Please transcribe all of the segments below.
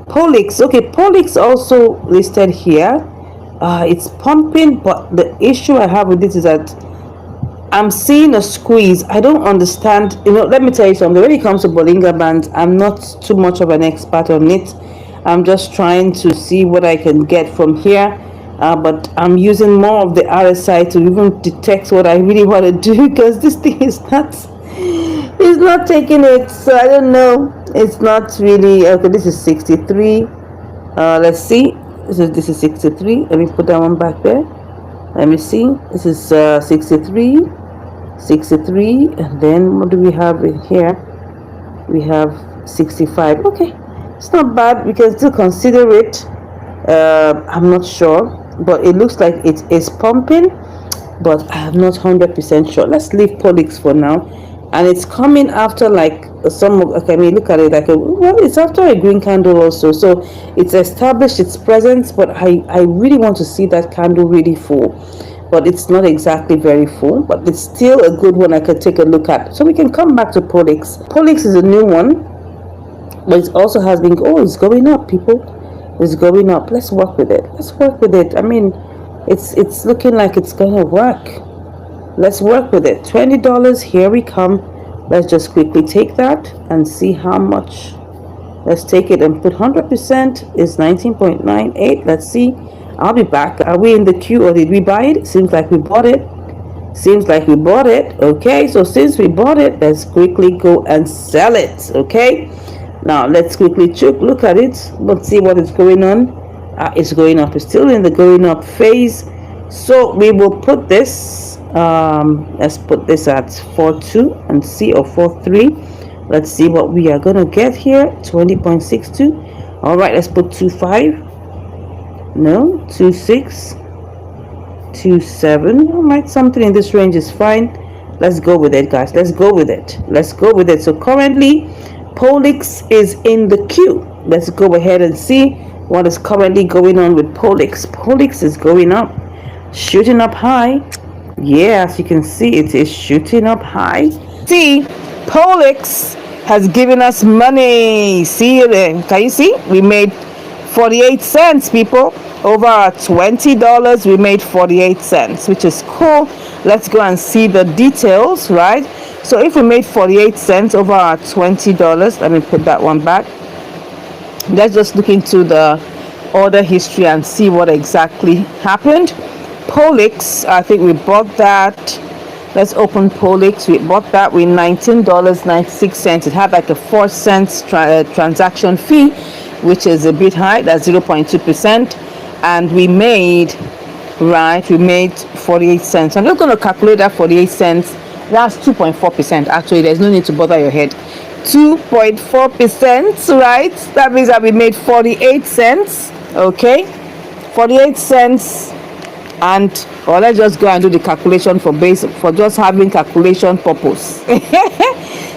POLYX. Okay, POLYX also listed here. It's pumping, but the issue I have with this is that I'm seeing a squeeze. I don't understand. Let me tell you something. When it comes to Bollinger Bands, I'm not too much of an expert on it. I'm just trying to see what I can get from here. But I'm using more of the RSI to even detect what I really want to do, because this thing is not taking it. So I don't know. It's not really okay. This is 63. Let's see. This is 63. Let me put that one back there. Let me see. This is 63, and then what do we have in here? We have 65. Okay, it's not bad. We can still consider it. I'm not sure, but it looks like it is pumping, but I'm not 100% sure. Let's leave POLYX for now. And it's coming after like okay, I mean, look at it like it's after a green candle also, so it's established its presence, but I really want to see that candle really full, but it's not exactly very full, but it's still a good one I could take a look at. So we can come back to POLYX. POLYX is a new one, but it also has been it's going up, people. It's going up. Let's work with it. I mean, it's looking like it's gonna work. Let's work with it. $20. Here we come. Let's just quickly take that and see how much. Let's take it and put 100% is 19.98. Let's see. I'll be back. Are we in the queue or did we buy it? Seems like we bought it. Okay, so since we bought it, let's quickly go and sell it. Okay, now let's quickly look at it. Let's see what is going on. It's going up. It's still in the going up phase. So we will put this. Let's put this at 4.2 and see, or 4.3. Let's see what we are gonna get here. 20.62. All right, let's put 2.5. No, 2.6, 2.7. All right, something in this range is fine. Let's go with it, guys. Let's go with it. So currently POLYX is in the queue. Let's go ahead and see what is currently going on with POLYX. POLYX is going up, shooting up high. Yeah, as you can see, it is shooting up high. See, POLYX has given us money. See there? Can you see? We made 48 cents, people. Over our $20, we made 48 cents, which is cool. Let's go and see the details, right? So if we made 48 cents over our $20, let me put that one back. Let's just look into the order history and see what exactly happened. POLYX, I think we bought that. Let's open POLYX. We bought that with $19.96. It had like a 4-cent transaction fee, which is a bit high. That's 0.2%, and we made 48 cents. I'm not going to calculate that 48 cents. That's 2.4%. Actually, there's no need to bother your head. 2.4%, right? That means that we made 48 cents. Okay, 48 cents. And let's just go and do the calculation for just having calculation purpose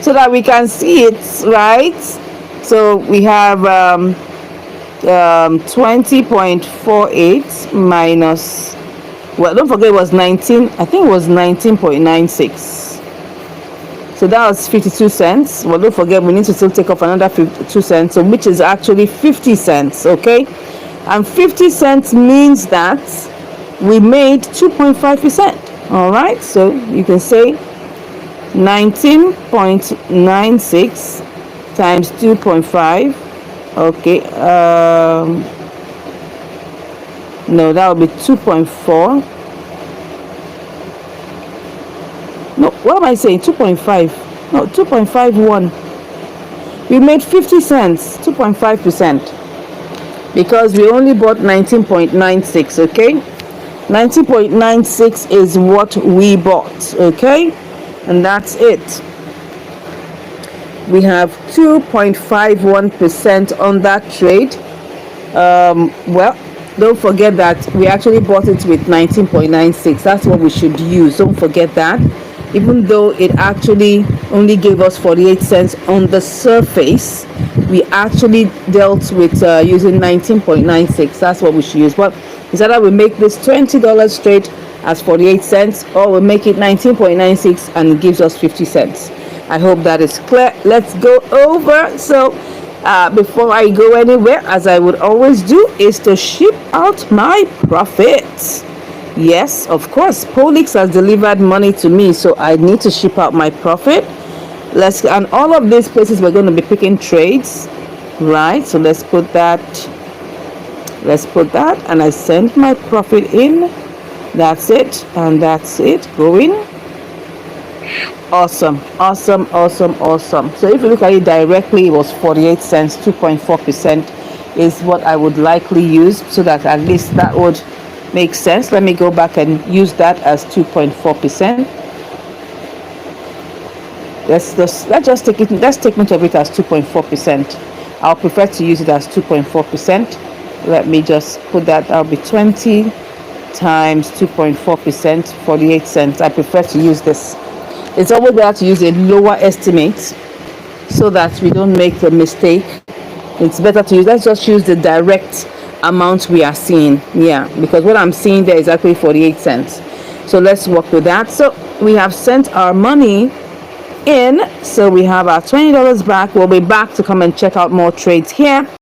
so that we can see it, right? So we have 20.48 minus, well, don't forget it was 19, I think it was 19.96. So that was 52 cents. Well, don't forget we need to still take off another 52 cents, so which is actually 50 cents. Okay, and 50 cents means that we made 2.5%. all right, so you can say 19.96 times 2.5. okay, no, that would be 2.4. no, what am I saying? 2.5. no, 2.51. we made 50 cents, 2.5%, because we only bought 19.96. okay, 19.96 is what we bought. Okay, and that's it. We have 2.51% on that trade. Well, don't forget that we actually bought it with 19.96. That's what we should use. Don't forget that. Even though it actually only gave us 48 cents on the surface, we actually dealt with using 19.96. That's what we should use. But is either we make this $20 straight as 48 cents, or we make it 19.96 and it gives us 50 cents. I hope that is clear. Let's go over. So Before I go anywhere, as I would always do, is to ship out my profits. Yes, of course, POLYX has delivered money to me, so I need to ship out my profit. And all of these places we're going to be picking trades, right? So let's put that, and I send my profit in. That's it, and that's it, going. Awesome. So if you look at it directly, it was 48 cents. 2.4% is what I would likely use, so that at least that would make sense. Let me go back and use that as 2.4%. Let's take note of it as 2.4%. I'll prefer to use it as 2.4%. Let me just put that. That'll be 20 times 2.4%, 48 cents. I prefer to use this. It's always better to use a lower estimate so that we don't make the mistake. It's better to use, let's just use the direct amount we are seeing. Yeah, because what I'm seeing there is actually 48 cents. So let's work with that. So we have sent our money in. So we have our $20 back. We'll be back to come and check out more trades here.